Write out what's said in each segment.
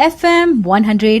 FM 100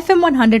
FM 100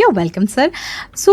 You're welcome, sir. So,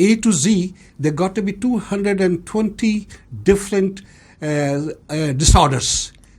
A to Z there got to be 220 different disorders.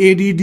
ADD,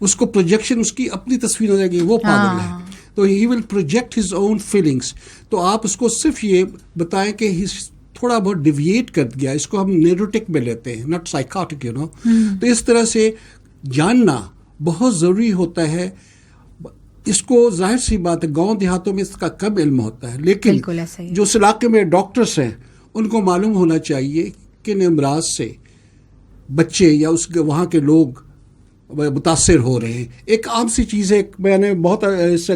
اس کو projection اس کی اپنی تصویر ہو جائے گی وہ پاگل ہے, تو he will project his own feelings. تو آپ اس کو صرف یہ بتائیں کہ تھوڑا بہت ڈیویٹ کر گیا, اس کو ہم نیوروٹک میں لیتے ہیں, ناٹ سائیکاٹک یو نو. تو اس طرح سے جاننا بہت ضروری ہوتا ہے. اس کو ظاہر سی بات ہے گاؤں دیہاتوں میں اس کا کم علم ہوتا ہے, لیکن جو اس علاقے میں ڈاکٹرس ہیں ان کو معلوم ہونا چاہیے کہ ان امراض سے بچے یا اس وہاں کے لوگ متاثر ہو رہے ہیں. ایک عام سی چیز ہے, میں نے بہت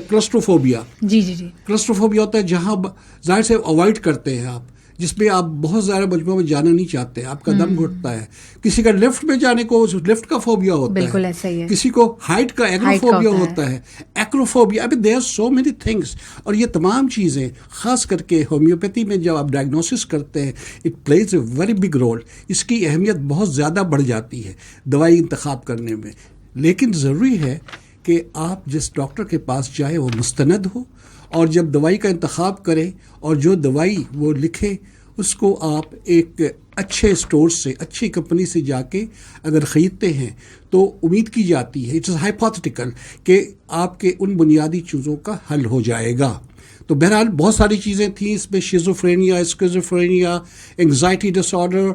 کلسٹروفوبیا. جی کلسٹروفوبیا ہوتا ہے جہاں ظاہر سے اوائڈ کرتے ہیں آپ, جس میں آپ بہت زیادہ مجموعوں میں جانا نہیں چاہتے, آپ کا دم گھٹتا ہے. کسی کا لفٹ میں جانے کو لفٹ کا فوبیا ہوتا ہے, بالکل ایسا ہی ہے. کسی کو ہائٹ کا ایگروفوبیا ہوتا ہے, ایکروفوبیا. ابھی there are so many things. اور یہ تمام چیزیں خاص کر کے ہومیوپیتھی میں جب آپ ڈائگنوسس کرتے ہیں, it plays a very big role. اس کی اہمیت بہت زیادہ بڑھ جاتی ہے دوائی انتخاب کرنے میں. لیکن ضروری ہے کہ آپ جس ڈاکٹر کے پاس جائیں وہ مستند ہو, اور جب دوائی کا انتخاب کریں اور جو دوائی وہ لکھے اس کو آپ ایک اچھے اسٹور سے, اچھی کمپنی سے جا کے اگر خریدتے ہیں تو امید کی جاتی ہے, اٹس ہائپوتھیٹیکل, کہ آپ کے ان بنیادی چیزوں کا حل ہو جائے گا. تو بہرحال بہت ساری چیزیں تھیں اس میں, شیزوفرینیا, اسکیزوفرینیا, انگزائٹی ڈس آرڈر.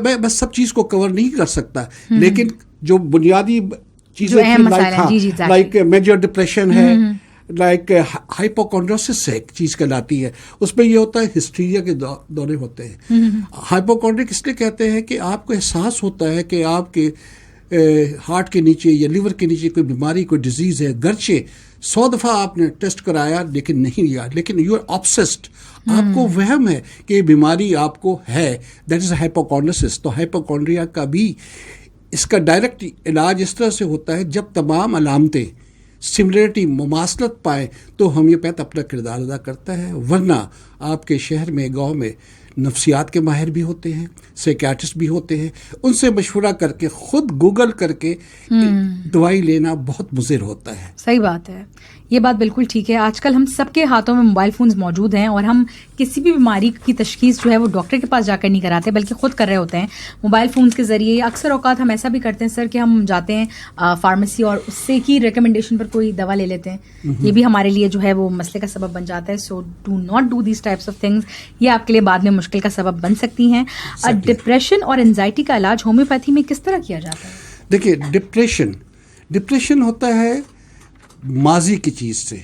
میں بس سب چیز کو کور نہیں کر سکتا, لیکن جو بنیادی چیزیں لائک میجر ڈپریشن ہے, لائک ہائپوکونڈروسس ایک چیز کہلاتی ہے, اس میں یہ ہوتا ہے ہسٹیریا کے دورے ہوتے ہیں. ہائپوکونڈرک اس لیے کہتے ہیں کہ آپ کو احساس ہوتا ہے کہ آپ کے ہارٹ کے نیچے یا لیور کے نیچے کوئی بیماری, کوئی ڈیزیز ہے, گرچہ 100 دفعہ آپ نے ٹیسٹ کرایا لیکن نہیں لیا, لیکن یو آر آبسیسڈ, آپ کو وہم ہے کہ یہ بیماری آپ کو ہے. That is hypochondrosis. تو ہائپوکونڈریا کا بھی اس کا ڈائریکٹ علاج اس طرح سے ہوتا ہے جب تمام علامتیں سملیرٹی مماثلت پائیں تو ہومیوپیتھ اپنا کردار ادا کرتا ہے. ورنہ آپ کے شہر میں, گاؤں میں نفسیات کے ماہر بھی ہوتے ہیں, سائیکیاٹرسٹ بھی ہوتے ہیں, ان سے مشورہ کر کے خود گوگل کر کے دوائی لینا بہت مضر ہوتا ہے. صحیح بات ہے, یہ بات بالکل ٹھیک ہے. آج کل ہم سب کے ہاتھوں میں موبائل فونز موجود ہیں اور ہم کسی بھی بیماری کی تشخیص جو ہے وہ ڈاکٹر کے پاس جا کر نہیں کراتے بلکہ خود کر رہے ہوتے ہیں موبائل فونز کے ذریعے. اکثر اوقات ہم ایسا بھی کرتے ہیں سر کہ ہم جاتے ہیں فارمیسی اور اس سے کی ریکمنڈیشن پر کوئی دوا لے لیتے ہیں. یہ بھی ہمارے لیے جو ہے وہ مسئلے کا سبب بن جاتا ہے. So do not do these types of things. یہ آپ کے لیے بعد میں مشکل کا سبب بن سکتی ہیں. ڈپریشن اور انزائٹی کا علاج ہومیوپیتھی میں کس طرح کیا جاتا ہے؟ دیکھیے, ڈپریشن ہوتا ہے ماضی کی چیز سے,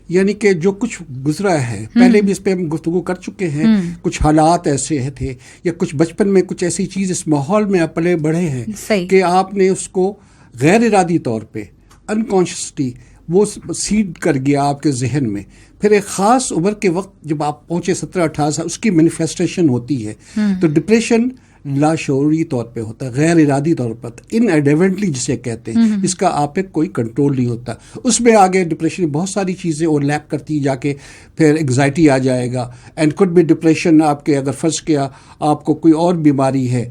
یعنی کہ جو کچھ گزرا ہے, پہلے بھی اس پہ ہم گفتگو کر چکے ہیں, کچھ حالات ایسے تھے یا کچھ بچپن میں کچھ ایسی چیز اس ماحول میں آپ پلے بڑھے ہیں کہ آپ نے اس کو غیر ارادی طور پہ انکانشیسلی وہ سیڈ کر گیا آپ کے ذہن میں. پھر ایک خاص عمر کے وقت جب آپ پہنچے 17-18 سال, اس کی مینیفیسٹیشن ہوتی ہے. تو ڈپریشن لاشعوری طور پہ ہوتا ہے, غیر ارادی طور پر, ان ایڈیونٹلی جسے کہتے ہیں, اس کا آپ پہ کوئی کنٹرول نہیں ہوتا. اس میں آگے ڈپریشن بہت ساری چیزیں اور لیک کرتی جا کے پھر انگزائٹی آ جائے گا. اینڈ کوڈ بھی ڈپریشن آپ کے, اگر فرض کیا آپ کو کوئی اور بیماری ہے,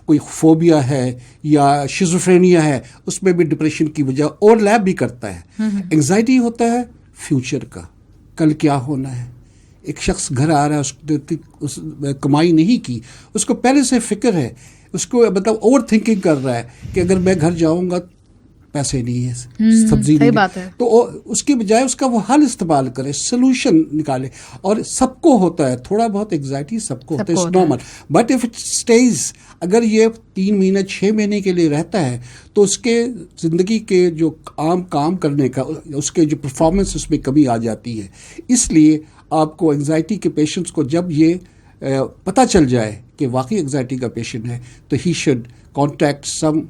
کوئی فوبیا ہے یا شیزوفرینیا ہے, اس میں بھی ڈپریشن کی وجہ اور لیک بھی کرتا ہے. انگزائٹی ہوتا ہے فیوچر کا, کل کیا ہونا ہے. ایک شخص گھر آ رہا ہے, اس کمائی نہیں کی, اس کو پہلے سے فکر ہے, اس کو مطلب اوور تھنکنگ کر رہا ہے کہ اگر میں گھر جاؤں گا پیسے نہیں ہے, سبزی نہیں ہے, تو اس کی بجائے اس کا وہ حل استعمال کرے, سلوشن نکالے. اور سب کو ہوتا ہے تھوڑا بہت انگزائٹی, سب کو ہوتا ہے, it's normal. But if it stays, اگر یہ 3 مہینے 6 مہینے کے لیے رہتا ہے تو اس کے زندگی کے جو عام کام کرنے کا, اس کے جو پرفارمنس, اس میں کمی آ جاتی ہے. اس لیے آپ کو انگزائٹی کے پیشنٹس کو جب یہ پتہ چل جائے کہ واقعی انگزائٹی کا پیشنٹ ہے تو he should contact some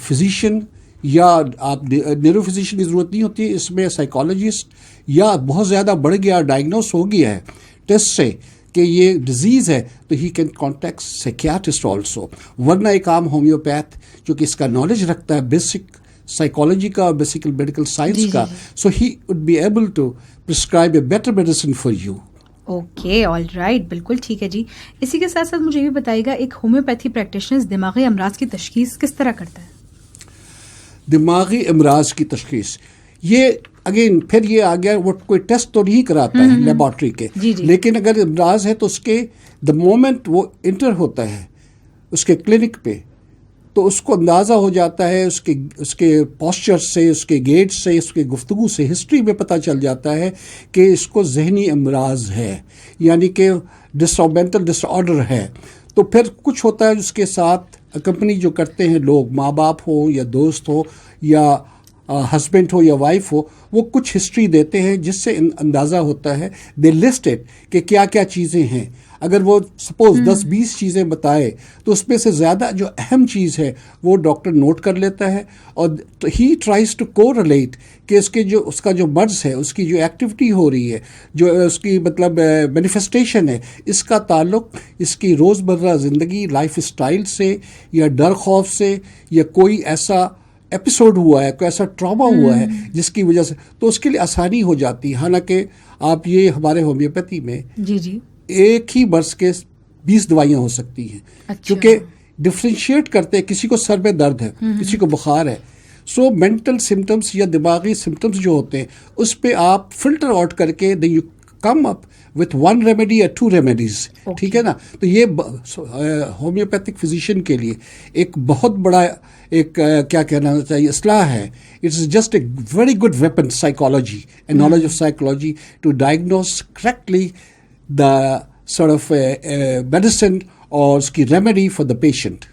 physician, یا آپ نیورو فزیشین کی ضرورت نہیں ہوتی, اس میں سائیکالوجسٹ, یا بہت زیادہ بڑھ گیا, ڈائگنوس ہو گیا ہے ٹیسٹ سے کہ یہ ڈیزیز ہے, تو ہی کین کانٹیکٹ سائیکیاٹرسٹ آلسو. ورنہ ایک عام ہومیوپیتھ جو کہ اس کا نالج رکھتا ہے بیسک سائیکالوجی کا, بیسیکل میڈیکل سائنس کا, so he would be able to prescribe a better medicine for you. Okay, all right, بالکل ٹھیک ہے جی. اسی کے ساتھ ساتھ مجھے یہ بھی بتائیے گا, ایک ہومیوپیتھی پریکٹیشنر دماغی امراض کی تشخیص کس طرح کرتا ہے؟ دماغی امراض کی تشخیص, یہ اگین پھر یہ آ گیا, وہ کوئی ٹیسٹ تو نہیں کراتا ہے لیبارٹری کے, لیکن اگر امراض ہے تو اس کے دا مومنٹ وہ انٹر ہوتا ہے اس کے کلینک پہ, تو اس کو اندازہ ہو جاتا ہے اس کے پوسچر سے, اس کے گیٹ سے, اس کے گفتگو سے, ہسٹری میں پتہ چل جاتا ہے کہ اس کو ذہنی امراض ہے, یعنی کہ مینٹل ڈس آرڈر ہے. تو پھر کچھ ہوتا ہے اس کے ساتھ اکمپنی جو کرتے ہیں لوگ, ماں باپ ہو یا دوست ہو یا ہسبینڈ ہو یا وائف ہو, وہ کچھ ہسٹری دیتے ہیں جس سے اندازہ ہوتا ہے, دے لسٹڈ کہ کیا کیا چیزیں ہیں. اگر وہ سپوز 10-20 چیزیں بتائے تو اس میں سے زیادہ جو اہم چیز ہے وہ ڈاکٹر نوٹ کر لیتا ہے, اور ہی ٹرائز ٹو کو ریلیٹ کہ اس کا جو مرض ہے, اس کی جو ایکٹیویٹی ہو رہی ہے, جو اس کی مطلب مینیفیسٹیشن ہے, اس کا تعلق اس کی روزمرہ زندگی لائف اسٹائل سے یا ڈر خوف سے یا کوئی ایسا ایپیسوڈ ہوا ہے, کوئی ایسا ٹراما ہوا ہے جس کی وجہ سے, تو اس کے لیے آسانی ہو جاتی ہے. حالانکہ آپ یہ ہمارے ہومیوپیتھی میں جی ایک ہی مرض کے 20 دوائیاں ہو سکتی ہیں. اچھا. کیونکہ ڈفرینشیٹ کرتے ہیں, کسی کو سر میں درد ہے, کسی کو بخار ہے, سو مینٹل سمٹمس یا دماغی سمٹمس جو ہوتے ہیں اس پہ آپ فلٹر آؤٹ کر کے then you come up with 1 remedy یا 2 ریمیڈیز. ٹھیک ہے نا. تو یہ ہومیوپیتھک فزیشین کے لیے ایک بہت بڑا ایک کیا کہنا چاہیے اصلاح ہے. It's just a very good weapon, psychology and knowledge of psychology to diagnose correctly the sort of medicine اور اس کی ریمیڈی فار دا پیشنٹ.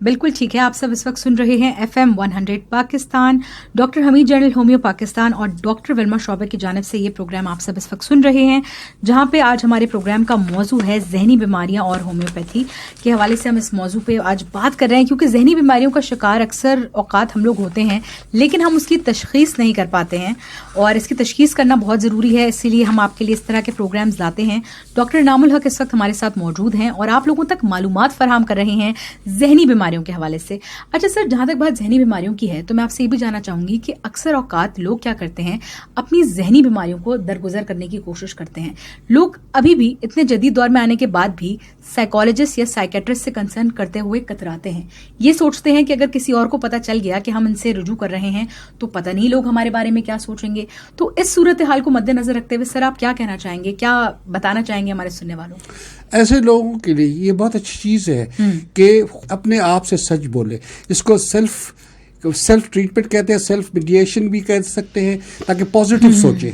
بالکل ٹھیک ہے. آپ سب اس وقت سن رہے ہیں FM 100 پاکستان, ڈاکٹر حمید جنرل ہومیو پاکستان اور ڈاکٹر ولما شعبہ کی جانب سے یہ پروگرام آپ سب اس وقت سن رہے ہیں, جہاں پہ آج ہمارے پروگرام کا موضوع ہے ذہنی بیماریاں اور ہومیوپیتھی کے حوالے سے. ہم اس موضوع پہ آج بات کر رہے ہیں کیونکہ ذہنی بیماریوں کا شکار اکثر اوقات ہم لوگ ہوتے ہیں, لیکن ہم اس کی تشخیص نہیں کر پاتے ہیں, اور اس کی تشخیص کرنا بہت ضروری ہے. اسی لیے ہم آپ کے لیے اس طرح کے پروگرامز لاتے ہیں. ڈاکٹر انعام الحق اس وقت ہمارے ساتھ موجود ہیں اور آپ لوگوں تک معلومات فراہم کر رہے ہیں ذہنی بیماریوں کے حوالے سے. اچھا سر, جہاں تک بات ذہنی بیماریوں کی ہے تو میں آپ سے یہ بھی جاننا چاہوں گی کہ اکثر اوقات لوگ کیا کرتے ہیں, اپنی ذہنی بیماریوں کو درگزر کرنے کی کوشش کرتے ہیں. لوگ ابھی بھی اتنے جدید دور میں آنے کے بعد بھی سائیکالوجسٹ یا سائیکیٹرسٹ سے کنسرن کرتے ہوئے کتراتے ہیں. یہ سوچتے ہیں کہ اگر کسی اور کو پتہ چل گیا کہ ہم ان سے رجوع کر رہے ہیں تو پتہ نہیں لوگ ہمارے بارے میں کیا سوچیں گے. تو اس صورتحال کو مد نظر رکھتے ہوئے سر آپ کیا کہنا چاہیں گے, کیا بتانا چاہیں گے ہمارے سننے والوں کو؟ ایسے لوگوں کے لیے یہ بہت اچھی چیز ہے کہ اپنے آپ سے سچ بولے. اس کو سیلف ٹریٹمنٹ کہتے ہیں, سیلف میڈیشن بھی کہہ سکتے ہیں, تاکہ پازیٹیو سوچیں.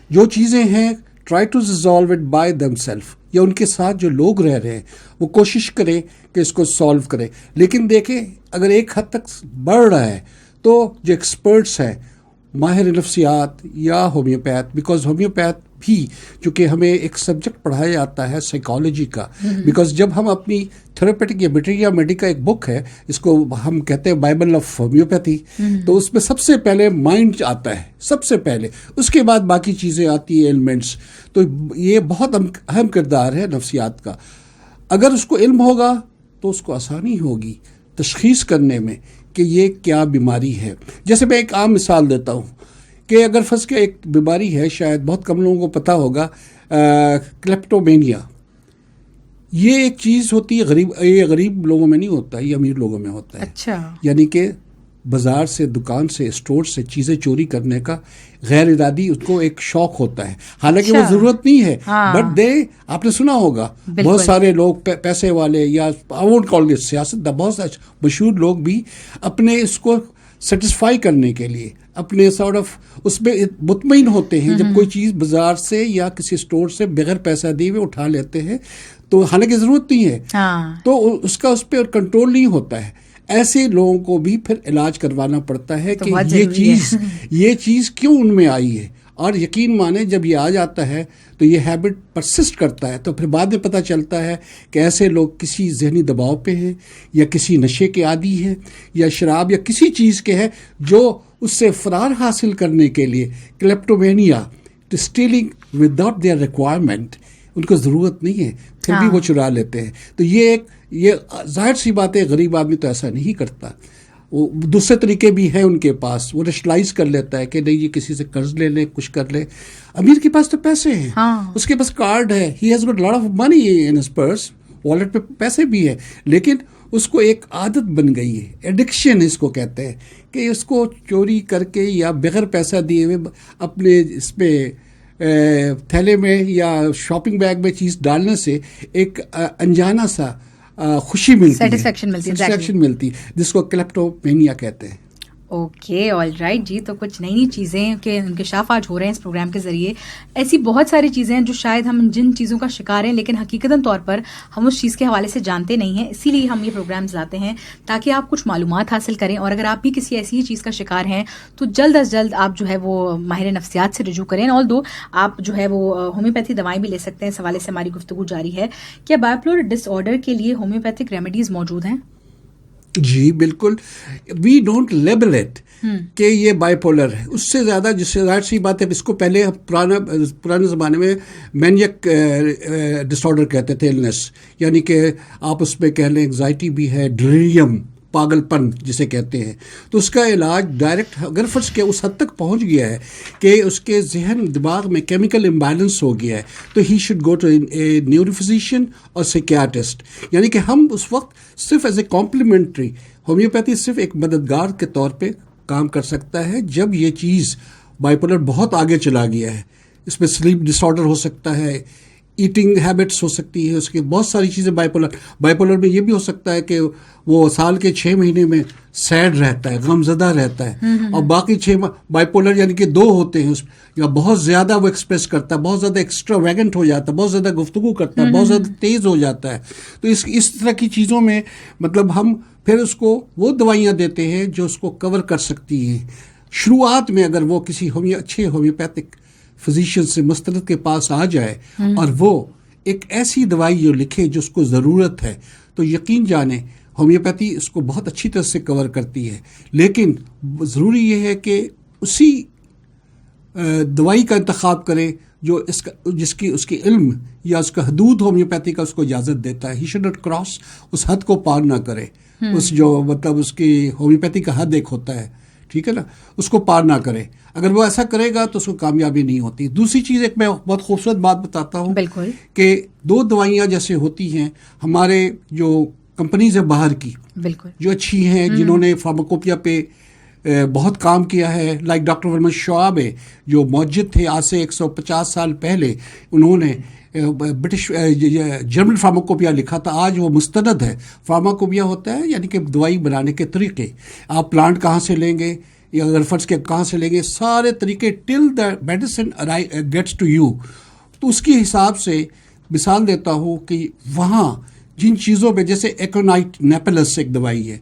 جو چیزیں ہیں try to resolve it by themselves, یا ان کے ساتھ جو لوگ رہ رہے ہیں وہ کوشش کریں کہ اس کو سالو کریں. لیکن دیکھیں اگر ایک حد تک بڑھ رہا ہے تو جو ایکسپرٹس ہیں, ماہر نفسیات یا ہومیوپیتھ, بیکاز ہومیوپیتھ بھی چونکہ ہمیں ایک سبجیکٹ پڑھایا جاتا ہے سائیکالوجی کا, بیکاز جب ہم اپنی تھراپیوٹک یا میٹریا میڈیکا ایک بک ہے, اس کو ہم کہتے ہیں بائبل آف ہومیوپیتھی, تو اس میں سب سے پہلے مائنڈ آتا ہے سب سے پہلے, اس کے بعد باقی چیزیں آتی ہیں, ایلیمنٹس. تو یہ بہت اہم کردار ہے نفسیات کا. اگر اس کو علم ہوگا تو اس کو آسانی ہوگی تشخیص کرنے میں کہ یہ کیا بیماری ہے. جیسے میں ایک عام مثال دیتا ہوں کہ اگر فرض کے ایک بیماری ہے, شاید بہت کم لوگوں کو پتہ ہوگا, کلیپٹومینیا. یہ ایک چیز ہوتی ہے یہ غریب لوگوں میں نہیں ہوتا, یہ امیر لوگوں میں ہوتا ہے. اچھا. یعنی کہ بازار سے, دکان سے, اسٹور سے چیزیں چوری کرنے کا غیر ارادی اس کو ایک شوق ہوتا ہے, حالانکہ وہ ضرورت نہیں ہے. بٹ آپ نے سنا ہوگا بہت سارے لوگ پیسے والے یا سیاست بہت مشہور لوگ بھی اپنے اس کو سیٹسفائی کرنے کے لیے اپنے سارٹ آف اس میں مطمئن ہوتے ہیں. جب کوئی چیز بازار سے یا کسی اسٹور سے بغیر پیسہ دیے ہوئے اٹھا لیتے ہیں تو حالانکہ ضرورت نہیں ہے, تو اس پہ کنٹرول نہیں ہوتا ہے. ایسے لوگوں کو بھی پھر علاج کروانا پڑتا ہے کہ یہ چیز کیوں ان میں آئی ہے. اور یقین مانے جب یہ آ جاتا ہے تو یہ ہیبٹ پرسسٹ کرتا ہے, تو پھر بعد میں پتہ چلتا ہے کہ ایسے لوگ کسی ذہنی دباؤ پہ ہیں یا کسی نشے کے عادی ہیں یا شراب یا کسی چیز کے ہیں جو اس سے فرار حاصل کرنے کے لیے کلیپٹومینیا, اسٹیلنگ وداؤٹ دیئر ریکوائرمنٹ, ان کو ضرورت نہیں ہے پھر بھی وہ چرا لیتے ہیں. تو یہ ظاہر سی بات ہے, غریب آدمی تو ایسا نہیں کرتا. وہ دوسرے طریقے بھی ہیں ان کے پاس, وہ ریشنلائز کر لیتا ہے کہ نہیں یہ کسی سے قرض لے لے, کچھ کر لے. امیر کے پاس تو پیسے ہیں, اس کے پاس کارڈ ہے, he has got lot of money in his purse, wallet پہ پیسے بھی ہیں, لیکن اس کو ایک عادت بن گئی ہے, ایڈکشن اس کو کہتے ہیں, کہ اس کو چوری کر کے یا بغیر پیسہ دیے ہوئے اپنے اس پہ تھیلے میں یا شاپنگ بیگ میں چیز ڈالنے سے ایک انجانا سا خوشی ملتی ہے, Satisfaction ملتی ہے, جس کو کلیپٹومینیا کہتے ہیں. اوکے, آل رائٹ جی. تو کچھ نئی نئی چیزیں کے انکشاف آج ہو رہے ہیں اس پروگرام کے ذریعے. ایسی بہت ساری چیزیں ہیں جو شاید ہم جن چیزوں کا شکار ہیں لیکن حقیقتاً طور پر ہم اس چیز کے حوالے سے جانتے نہیں ہیں. اسی لیے ہم یہ پروگرامز لاتے ہیں تاکہ آپ کچھ معلومات حاصل کریں, اور اگر آپ بھی کسی ایسی چیز کا شکار ہیں تو جلد از جلد آپ جو ہے وہ ماہر نفسیات سے رجوع کریں. آل دو آپ جو ہے وہ ہومیوپیتھی دوائیں بھی لے سکتے ہیں. اس حوالے سے ہماری گفتگو جاری ہے. کیا بائیپولر ڈس آرڈر کے لیے ہومیوپیتھک ریمیڈیز موجود ہیں؟ جی بالکل. وی ڈونٹ لیبل اٹ کہ یہ بائی پولر ہے. اس سے زیادہ جس سے ظاہر سی بات ہے, اس کو پہلے پرانے زمانے میں مینیک ڈس آرڈر کہتے تھے, النس, یعنی کہ آپ اس میں کہہ لیں انگزائٹی بھی ہے, ڈیلیریم, پاگل پن جسے کہتے ہیں. تو اس کا علاج ڈائریکٹ اگر فرض کے اس حد تک پہنچ گیا ہے کہ اس کے ذہن دماغ میں کیمیکل امبیلنس ہو گیا ہے, تو he should go to a neuro physician اور سیکیاٹرسٹ. یعنی کہ ہم اس وقت صرف ایز اے کمپلیمنٹری, ہومیوپیتھی صرف ایک مددگار کے طور پہ کام کر سکتا ہے جب یہ چیز بائیپولر بہت آگے چلا گیا ہے. اس میں سلیپ ڈس آرڈر ہو سکتا ہے, ایٹنگ ہیبٹس ہو سکتی ہے, اس کی بہت ساری چیزیں. بائیپولر میں یہ بھی ہو سکتا ہے کہ وہ سال کے 6 مہینے میں سیڈ رہتا ہے, غم زدہ رہتا ہے, اور باقی 6 بائیپولر یعنی کہ 2 ہوتے ہیں, یا بہت زیادہ وہ ایکسپریس کرتا ہے, بہت زیادہ ایکسٹرا ویگنٹ ہو جاتا ہے, بہت زیادہ گفتگو کرتا ہے, بہت زیادہ تیز ہو جاتا ہے. تو اس طرح کی چیزوں میں مطلب ہم پھر اس کو وہ دوائیاں دیتے ہیں جو اس کو کور کر سکتی ہیں. شروعات میں اگر وہ کسی اچھے ہومیوپیتھک فزیشین سے مستند کے پاس آ جائے اور وہ ایک ایسی دوائی جو لکھے جو اس کو ضرورت ہے, تو یقین جانیں ہومیوپیتھی اس کو بہت اچھی طرح سے کور کرتی ہے. لیکن ضروری یہ ہے کہ اسی دوائی کا انتخاب کرے جو جس کی اس کی علم یا اس کا حدود ہومیوپیتھی کا اس کو اجازت دیتا ہے. ہی شوڈ ناٹ کراس, اس حد کو پار نہ کرے. اس جو مطلب اس کی ہومیوپیتھی کا حد ایک ہوتا ہے, ٹھیک ہے نا, اس کو پار نہ کرے. اگر وہ ایسا کرے گا تو اس کو کامیابی نہیں ہوتی. دوسری چیز ایک میں بہت خوبصورت بات بتاتا ہوں, بالکل, کہ 2 دوائیاں جیسے ہوتی ہیں ہمارے جو کمپنیز ہیں باہر کی, بالکل, جو اچھی ہیں, جنہوں نے فارماکوپیا پہ بہت کام کیا ہے, لائک ڈاکٹر ورمن شعاب ہے جو موجد تھے آج سے 150 سال پہلے. انہوں نے برٹش جرمن فارماکوپیا لکھا تھا. آج وہ مستند ہے. فارماکوپیا ہوتا ہے یعنی کہ دوائی بنانے کے طریقے, آپ پلانٹ کہاں سے لیں گے یا اگر فرض کے کہاں سے لیں گے, سارے طریقے till the medicine gets to you. تو اس کے حساب سے مثال دیتا ہوں کہ وہاں جن چیزوں پہ, جیسے ایکونائٹ نیپلس ایک دوائی ہے,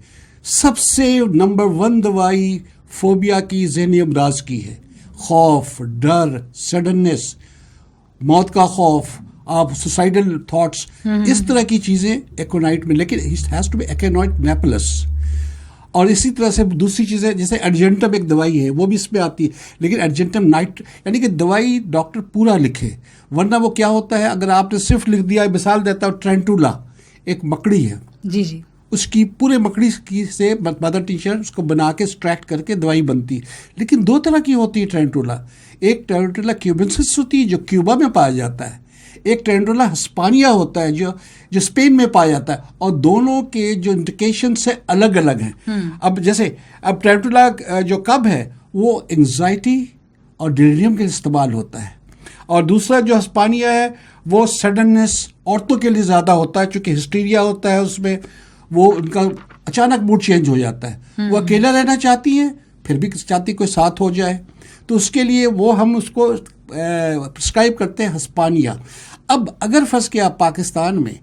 سب سے نمبر 1 دوائی فوبیا کی, ذہنی امراض کی ہے. خوف, ڈر, سڈننس, موت کا خوف, آپ سوسائڈل تھاٹس, اس طرح کی چیزیں ایکونائٹ میں, لیکن اٹ ہیز ٹو بی ایکونائٹ نیپلس. اور اسی طرح سے دوسری چیزیں جیسے ایڈجنٹم ایک دوائی ہے, وہ بھی اس میں آتی ہے, لیکن ایڈجنٹم نائٹ, یعنی کہ دوائی ڈاکٹر پورا لکھے. ورنہ وہ کیا ہوتا ہے, اگر آپ نے صرف لکھ دیا, مثال دیتا ہوں, ٹرینٹولا ایک مکڑی ہے, جی جی, اس کی پورے مکڑی کی سے مدر ٹیچر اس کو بنا کے ایکسٹریکٹ کر کے دوائی بنتی. لیکن 2 طرح کی ہوتی ہے ٹرینٹولا. ایک ٹرینٹولا کیوبنسس ہوتی ہے جو کیوبا میں پایا جاتا ہے, ایک ٹرینٹولا ہسپانیہ ہوتا ہے جو اسپین میں پایا جاتا ہے, اور دونوں کے جو انڈیکیشن سے الگ الگ ہیں. اب جیسے ٹرینٹولا جو کب ہے وہ انگزائٹی اور ڈیلیریم کے استعمال ہوتا ہے, اور دوسرا جو ہسپانیہ ہے وہ سڈننس, عورتوں کے لیے زیادہ ہوتا ہے چونکہ ہسٹیریا ہوتا ہے اس میں, وہ ان کا اچانک موڈ چینج ہو جاتا ہے, وہ اکیلا رہنا چاہتی ہیں پھر بھی چاہتی کوئی ساتھ ہو جائے, تو اس کے لیے وہ ہم اس کو پرسکرائب کرتے ہیں ہسپانیہ. اب اگر فرض کیا آپ پاکستان میں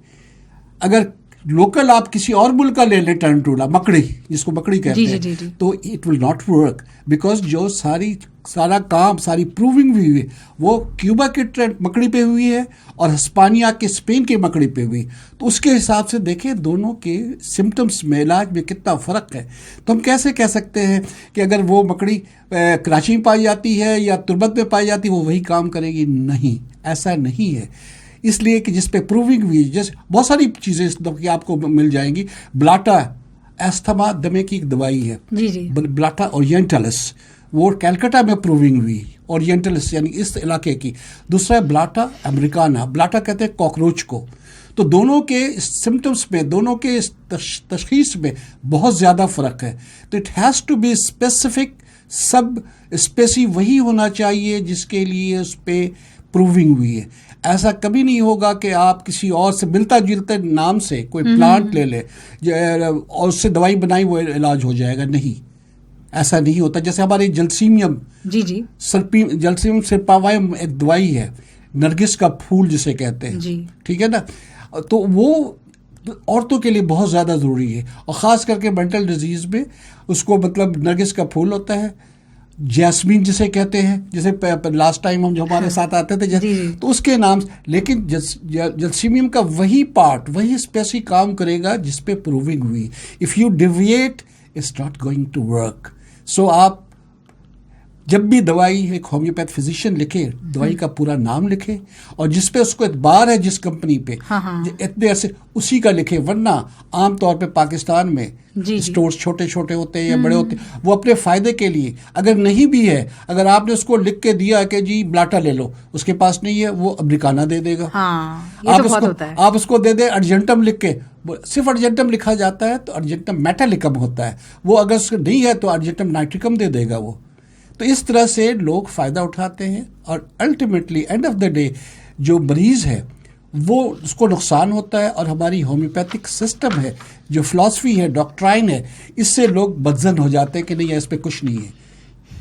اگر لوکل آپ کسی اور ملک کا لے لیں ٹرینٹولا, مکڑی جس کو مکڑی کہتے ہیں, تو it will not work, because جو سارا کام, ساری پروونگ بھی ہوئی وہ کیوبا کے مکڑی پہ ہوئی ہے اور ہسپانیہ کے اسپین کے مکڑی پہ ہوئی. تو اس کے حساب سے دیکھیں دونوں کے سمٹمس میں, علاج میں کتنا فرق ہے. تو ہم کیسے کہہ سکتے ہیں کہ اگر وہ مکڑی کراچی میں پائی جاتی ہے یا تربت میں پائی جاتی ہے وہ وہی کام کرے گی؟ نہیں, ایسا نہیں ہے. اس لیے کہ جس پہ پروونگ ہوئی, جیسے بہت ساری چیزیں آپ کو مل جائیں گی. بلاٹا ایستھما دمے کی ایک دوائی ہے, جی جی, بلاٹا اورینٹلس, وہ کیلکٹا میں پروونگ ہوئی, اورینٹلس یعنی اس علاقے کی. دوسرا ہے بلاٹا امریکانا, بلاٹا کہتے ہیں کاکروچ کو. تو دونوں کے سمٹمس میں, دونوں کے تشخیص میں بہت زیادہ فرق ہے. تو it has to be specific subspecies وہی ہونا چاہیے جس کے لیے اس پہ پروونگ ہوئی ہے. ایسا کبھی نہیں ہوگا کہ آپ کسی اور سے ملتا جلتا نام سے کوئی پلانٹ لے لے اور اس سے دوائی بنائی وہ علاج ہو جائے گا. نہیں، ایسا نہیں ہوتا. جیسے ہمارے جلسیمیم، جلسیمیم سرپاوائم ایک دوائی ہے، نرگس کا پھول جسے کہتے ہیں، ٹھیک ہے نا. تو وہ عورتوں کے لیے بہت زیادہ ضروری ہے، اور خاص کر کے مینٹل ڈیزیز میں اس کو مطلب نرگس کا پھول ہوتا ہے، جیسمین جسے کہتے ہیں، جیسے لاسٹ ٹائم ہم جو ہمارے ساتھ آتے تھے تو اس کے نام. لیکن جلسیمیم کا وہی پارٹ، وہی اسپیسی کام کرے گا جس پہ پروونگ ہوئی. If you deviate it's not going to work. So آپ جب بھی دوائی ایک ہومیوپیتھ فزیشین لکھے، دوائی کا پورا نام لکھے، اور جس پہ اس کو اعتبار ہے جس کمپنی پہ اتنے عرصے اسی کا لکھے. ورنہ عام طور پہ پاکستان میں اسٹورز چھوٹے چھوٹے ہوتے ہیں یا بڑے ہوتے ہیں، وہ اپنے فائدے کے لیے، اگر نہیں بھی ہے، اگر آپ نے اس کو لکھ کے دیا کہ جی بلاٹا لے لو، اس کے پاس نہیں ہے، وہ امریکانہ دے دے گا. آپ اس کو دے دیں ارجنٹم لکھ کے، صرف ارجنٹم لکھا جاتا ہے تو ارجنٹم میٹالکم ہوتا ہے، وہ اگر نہیں ہے تو ارجنٹم نائٹریکم دے دے گا وہ. تو اس طرح سے لوگ فائدہ اٹھاتے ہیں، اور ultimately and of the day جو مریض ہے وہ اس کو نقصان ہوتا ہے. اور ہماری ہومیوپیتھک سسٹم ہے، جو فلاسفی ہے، ڈاکٹرائن ہے، اس سے لوگ بدظن ہو جاتے ہیں کہ نہیں اس پہ کچھ نہیں ہے.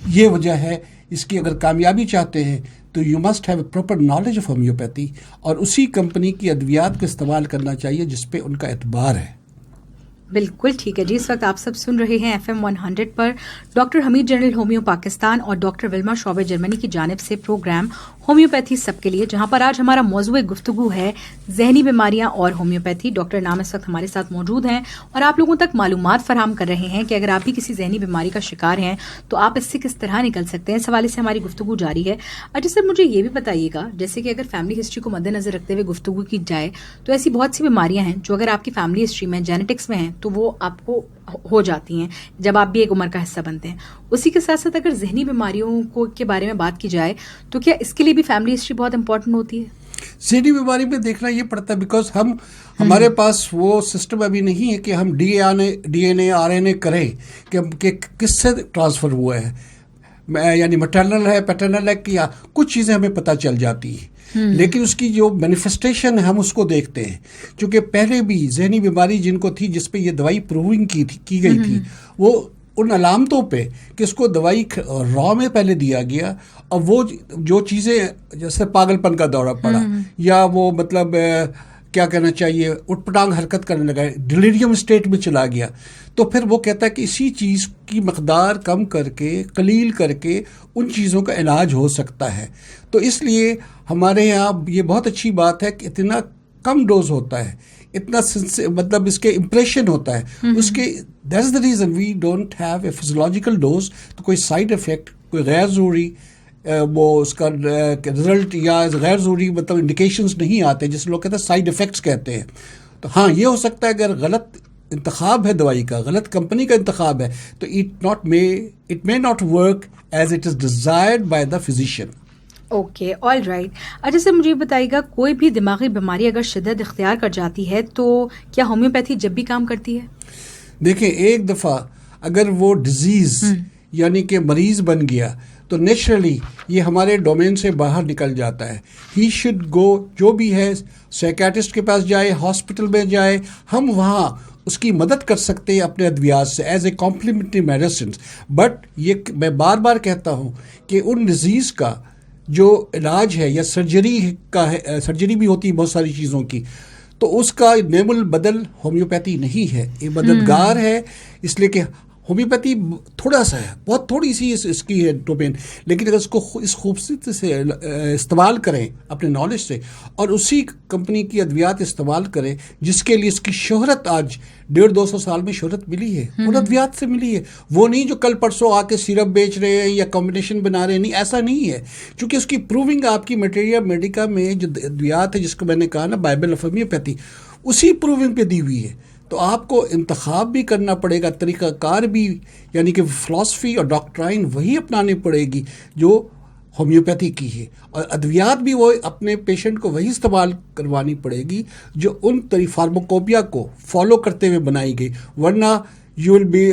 یہ وجہ ہے اس کی. اگر کامیابی چاہتے ہیں تو you must have a proper knowledge of homeopathy, اور اسی کمپنی کی ادویات کا استعمال کرنا چاہیے جس پہ ان کا اعتبار ہے. بالکل ٹھیک ہے جی. اس وقت آپ سب سن رہے ہیں FM 100 پر ڈاکٹر حمید جنرل ہومیو پاکستان اور ڈاکٹر ولما شعبہ جرمنی کی جانب سے پروگرام ہومیوپیتھی سب کے لیے، جہاں پر آج ہمارا موضوع گفتگو ہے ذہنی بیماریاں اور ہومیوپیتھی. ڈاکٹر نام اس وقت ہمارے ساتھ موجود ہیں اور آپ لوگوں تک معلومات فراہم کر رہے ہیں کہ اگر آپ بھی کسی ذہنی بیماری کا شکار ہیں تو آپ اس سے کس طرح نکل سکتے ہیں. اس حوالے سے ہماری گفتگو جاری ہے. اچھا سر، مجھے یہ بھی بتائیے گا، جیسے کہ اگر فیملی ہسٹری کو مد نظر رکھتے ہوئے گفتگو کی جائے تو ایسی بہت سی بیماریاں ہیں جو اگر آپ کی فیملی ہسٹری میں جینیٹکس میں ہیں تو وہ آپ کو ہو جاتی ہیں جب آپ بھی ایک عمر کا حصہ بنتے ہیں. اسی کے ساتھ ساتھ اگر ذہنی بیماریوں کو کے بارے میں بات کی جائے تو کیا اس کے لیے بھی فیملی ہسٹری بہت امپورٹنٹ ہوتی ہے؟ ذہنی بیماری میں دیکھنا یہ پڑتا ہے بیکاز ہمارے پاس وہ سسٹم ابھی نہیں ہے کہ ہم D N A R N A کریں کہ کس سے ٹرانسفر ہوا ہے، یعنی مٹرنل ہے، پیٹرنل ہے، کیا کچھ چیزیں ہمیں پتہ چل جاتی ہیں. لیکن اس کی جو مینیفیسٹیشن ہے ہم اس کو دیکھتے ہیں. چونکہ پہلے بھی ذہنی بیماری جن کو تھی جس پہ یہ دوائی پروونگ کی گئی تھی، وہ ان علامتوں پہ کہ اس کو دوائی را میں پہلے دیا گیا، اور وہ جو چیزیں جیسے پاگل پن کا دورہ پڑا، یا وہ مطلب کیا کہنا چاہیے اٹھ پٹانگ حرکت کرنے لگا، ڈیلیریم اسٹیٹ میں چلا گیا، تو پھر وہ کہتا ہے کہ اسی چیز کی مقدار کم کر کے، قلیل کر کے ان چیزوں کا علاج ہو سکتا ہے. تو اس لیے ہمارے یہاں یہ بہت اچھی بات ہے کہ اتنا کم ڈوز ہوتا ہے، اتنا مطلب اس کے امپریشن ہوتا ہے اس کے. That is the reason we don't have a physiological dose. تو کوئی سائڈ افیکٹ، کوئی غیر ضروری وہ اس کا رزلٹ یا غیر ضروری مطلب انڈیکیشنز نہیں آتے، جس لوگ کہتے ہیں سائڈ افیکٹس کہتے ہیں. تو ہاں یہ ہو سکتا ہے اگر غلط انتخاب ہے دوائی کا، غلط کمپنی کا انتخاب ہے، تو it may not work as it is desired by the physician. Okay, all right. اچھا سر، مجھے بتائیے گا کوئی بھی دماغی بیماری اگر شدت اختیار کر جاتی ہے تو کیا ہومیوپیتھی جب بھی کام کرتی ہے؟ دیکھیں، ایک دفعہ اگر وہ ڈیزیز یعنی کہ مریض بن گیا تو نیچرلی یہ ہمارے ڈومین سے باہر نکل جاتا ہے. ہی شوڈ گو، جو بھی ہے سائیکیٹرسٹ کے پاس جائے، ہاسپٹل میں جائے، ہم وہاں اس کی مدد کر سکتے ہیں اپنے ادویات سے as a complementary medicines. But یہ میں بار بار کہتا ہوں کہ ان ڈیزیز کا جو علاج ہے یا سرجری کا ہے، سرجری بھی ہوتی ہے بہت ساری چیزوں کی، تو اس کا نعم البدل ہومیوپیتھی نہیں ہے، یہ مددگار ہے. اس لیے کہ ہومیوپیتھی تھوڑا سا ہے، بہت تھوڑی سی اس کی ہے ڈومین، لیکن اگر اس کو اس خوبصورتی سے استعمال کریں اپنے نالج سے، اور اسی کمپنی کی ادویات استعمال کریں جس کے لیے اس کی شہرت آج 150-200 سال میں شہرت ملی ہے، ان ادویات سے ملی ہے. وہ نہیں جو کل پرسوں آ کے سیرپ بیچ رہے ہیں یا کمبینیشن بنا رہے ہیں، نہیں، ایسا نہیں ہے. چونکہ اس کی پروونگ آپ کی میٹیریا میڈیکا میں جو ادویات ہے، جس کو میں نے کہا نا بائبل آف ہومیوپیتھی، اسی پروونگ پہ دی ہوئی ہے. تو آپ کو انتخاب بھی کرنا پڑے گا، طریقہ کار بھی، یعنی کہ فلاسفی اور ڈاکٹرائن وہی اپنانی پڑے گی جو ہومیوپیتھی کی ہے، اور ادویات بھی وہ اپنے پیشنٹ کو وہی استعمال کروانی پڑے گی جو ان فارماکوپیا کو فالو کرتے ہوئے بنائی گئی. ورنہ you will be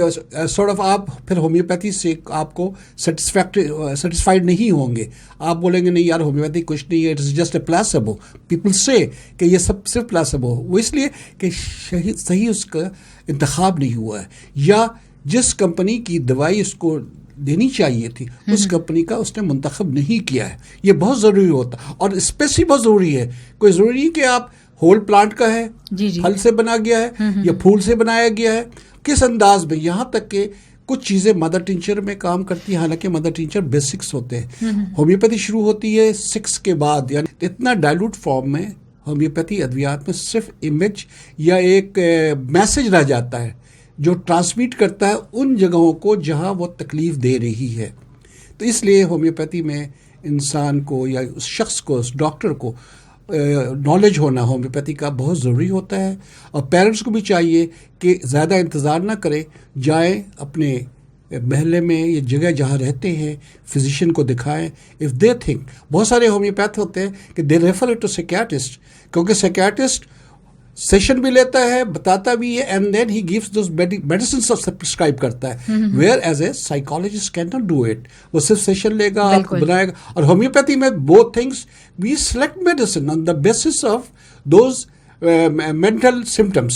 sort of آپ پھر ہومیوپیتھی سے آپ کو سیٹسفائڈ نہیں ہوں گے. آپ بولیں گے نہیں یار ہومیوپیتھی کچھ نہیں ہے, it is just a placebo. People say کہ یہ سب صرف پلاسیبو. وہ اس لیے کہ صحیح اس کا انتخاب نہیں ہوا ہے, یا جس کمپنی کی دوائی اس کو دینی چاہیے تھی اس کمپنی کا اس نے منتخب نہیں کیا ہے. یہ بہت ضروری ہوتا ہے, اور اسپیسی بہت ضروری ہے. کوئی ضروری نہیں کہ آپ ہول پلانٹ کا ہے, پھل سے بنا گیا ہے یا پھول سے بنایا گیا ہے, کس انداز میں. یہاں تک کہ کچھ چیزیں مدر ٹنچر میں کام کرتی ہیں, حالانکہ مدر ٹنچر بیسکس ہوتے ہیں. ہومیوپیتھی شروع ہوتی ہے 6 کے بعد, یعنی اتنا ڈائلوٹ فارم میں ہومیوپیتھی ادویات میں صرف امیج یا ایک میسج رہ جاتا ہے جو ٹرانسمیٹ کرتا ہے ان جگہوں کو جہاں وہ تکلیف دے رہی ہے. تو اس لیے ہومیوپیتھی میں انسان کو یا اس شخص کو, اس ڈاکٹر کو نالج ہونا ہومیوپیتھی کا بہت ضروری ہوتا ہے. اور پیرنٹس کو بھی چاہیے کہ زیادہ انتظار نہ کریں, جائیں اپنے محلے میں یہ جگہ جہاں رہتے ہیں فزیشین کو دکھائیں. اف دے تھنک, بہت سارے ہومیوپیتھ ہوتے ہیں کہ they refer it to psychiatrist, کیونکہ سائکیاٹرسٹ سیشن بھی لیتا ہے, بتاتا بھی ہے, and then he gives those medicines prescribe کرتا ہے. Whereas a psychologist can not do it. وہ صرف سیشن لے گا, آپ کو بنائے گا. اور ہومیوپیتھی میں both things, we select medicine on the basis of those mental symptoms.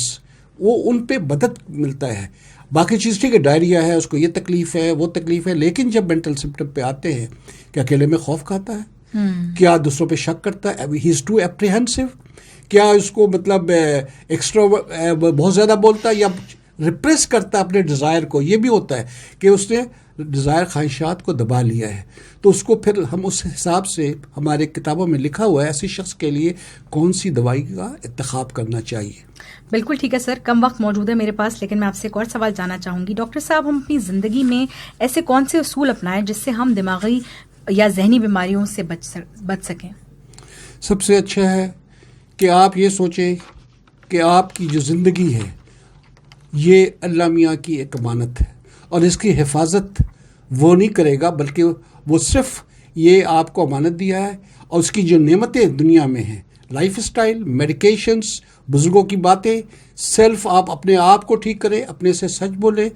وہ ان پہ مدد ملتا ہے. باقی چیز ٹھیک ہے, ڈائریا ہے, اس کو یہ تکلیف ہے, وہ تکلیف ہے, لیکن جب مینٹل سمٹم پہ آتے ہیں کہ اکیلے میں خوف کھاتا ہے, کیا دوسروں پہ شک کرتا ہے, ہی از ٹو اپریہنسو, کیا اس کو مطلب ایکسٹرا بہت زیادہ بولتا ہے, یا ریپریس کرتا ہے اپنے ڈیزائر کو. یہ بھی ہوتا ہے کہ اس نے ڈیزائر خواہشات کو دبا لیا ہے. تو اس کو پھر ہم اس حساب سے, ہمارے کتابوں میں لکھا ہوا ہے ایسے شخص کے لیے کون سی دوائی کا انتخاب کرنا چاہیے. بالکل ٹھیک ہے سر, کم وقت موجود ہے میرے پاس, لیکن میں آپ سے ایک اور سوال جاننا چاہوں گی. ڈاکٹر صاحب, ہم اپنی زندگی میں ایسے کون سے اصول اپنائیں جس سے ہم دماغی یا ذہنی بیماریوں سے بچ سکیں؟ سب سے اچھا ہے کہ آپ یہ سوچیں کہ آپ کی جو زندگی ہے یہ اللہ میاں کی ایک امانت ہے, اور اس کی حفاظت وہ نہیں کرے گا, بلکہ وہ صرف یہ آپ کو امانت دیا ہے, اور اس کی جو نعمتیں دنیا میں ہیں, لائف اسٹائل, میڈیکیشنس, بزرگوں کی باتیں, سیلف, آپ اپنے آپ کو ٹھیک کریں, اپنے سے سچ بولیں.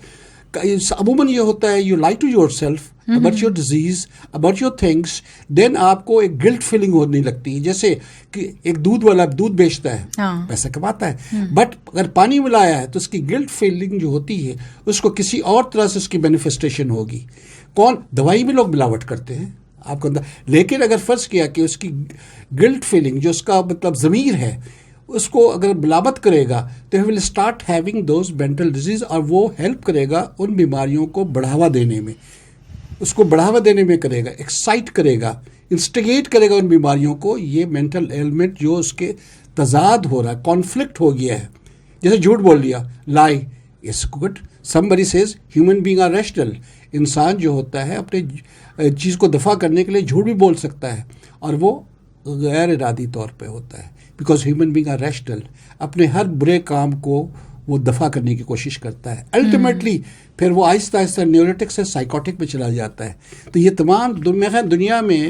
عموماً یہ ہوتا ہے you lie to yourself about your disease, about your things, then آپ کو ایک گلٹ فیلنگ ہونے لگتی ہے. جیسے کہ ایک دودھ والا دودھ بیچتا ہے, پیسہ کماتا ہے, بٹ اگر پانی ملایا ہے تو اس کی گلٹ فیلنگ جو ہوتی ہے اس کو کسی اور طرح سے اس کی مینیفیسٹیشن ہوگی. کون, دوائی میں لوگ ملاوٹ کرتے ہیں آپ کو, لیکن اگر فرض کیا کہ اس کی گلٹ فیلنگ جو اس کا مطلب ضمیر ہے اس کو اگر ملامت کرے گا تو he will start having those mental disease, اور وہ ہیلپ کرے گا ان بیماریوں کو بڑھاوا دینے میں, اس کو بڑھاوا دینے میں کرے گا, ایکسائٹ کرے گا, انسٹیگیٹ کرے گا ان بیماریوں کو. یہ مینٹل ایلمنٹ جو اس کے تضاد ہو رہا ہے, کانفلکٹ ہو گیا ہے, جیسے جھوٹ بول دیا, lie, it's good. somebody says human being are rational. انسان جو ہوتا ہے اپنے چیز کو دفاع کرنے کے لیے جھوٹ بھی بول سکتا ہے, اور وہ غیر ارادی طور پہ ہوتا ہے, because human being are rational. اپنے ہر برے کام کو وہ دفاع کرنے کی کوشش کرتا ہے. الٹیمیٹلی پھر وہ آہستہ آہستہ نیوروٹک سے سائیکوٹک میں چلا جاتا ہے. تو یہ تمام دنیا میں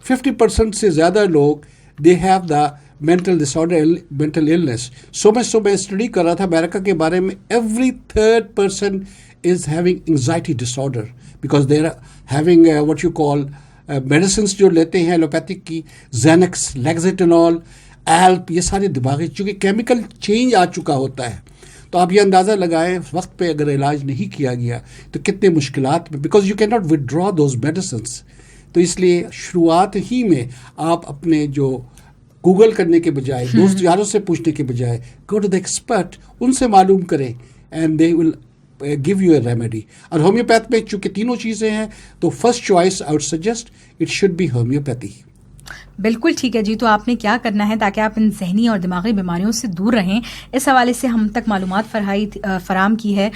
50% سے زیادہ لوگ they have the mental disorder, mental illness. So میں اسٹڈی کر رہا تھا امریکہ کے بارے میں, every 3rd person is having anxiety disorder because they are having what you call medicines جو لیتے ہیں ایلوپیتھک کی, زینکس, لیگزیٹینول, ایلپ, یہ سارے دماغی چونکہ کیمیکل چینج آ چکا ہوتا ہے. تو آپ یہ اندازہ لگائیں وقت پہ اگر علاج نہیں کیا گیا تو کتنے مشکلات میں, because you can not ودرا those medicines. تو اس لیے شروعات ہی میں آپ اپنے جو گوگل کرنے کے بجائے, دوست یاروں سے پوچھنے کے بجائے, گو ٹو دا ایکسپرٹ, ان سے معلوم کریں, and they will give you a remedy. اور ہومیوپیتھ میں چونکہ تینوں چیزیں ہیں تو first choice I would suggest it should be homeopathy. بالکل ٹھیک ہے جی. تو آپ نے کیا کرنا ہے تاکہ آپ ان ذہنی اور دماغی بیماریوں سے دور رہیں, اس حوالے سے ہم تک معلومات فراہم کی ہے.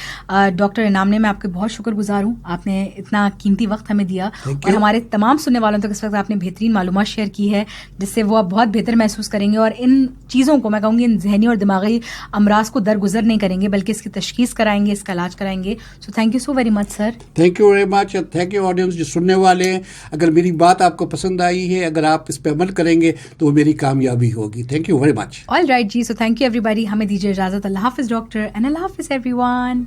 ڈاکٹر انعام نے, میں آپ کے بہت شکر گزار ہوں, آپ نے اتنا قیمتی وقت ہمیں دیا, اور ہمارے تمام سننے والوں تک اس وقت آپ نے بہترین معلومات شیئر کی ہے جس سے وہ اب بہت بہتر محسوس کریں گے, اور ان چیزوں کو میں کہوں گی ان ذہنی اور دماغی امراض کو درگزر نہیں کریں گے, بلکہ اس کی تشخیص کرائیں گے, اس کا علاج کرائیں گے. سو thank you so very much sir. Thank you very much, thank you audience جو سننے والے ہیں. اگر میری بات آپ کو پسند آئی ہے, اگر آپ اس پہ پہ عمل کریں گے تو وہ میری کامیابی ہوگی. Thank you very much. All right جی, so thank you everybody. ہمیں دیجیے اجازت. اللہ حافظ ڈاکٹر, اینڈ اللہ حافظ ایوری ون.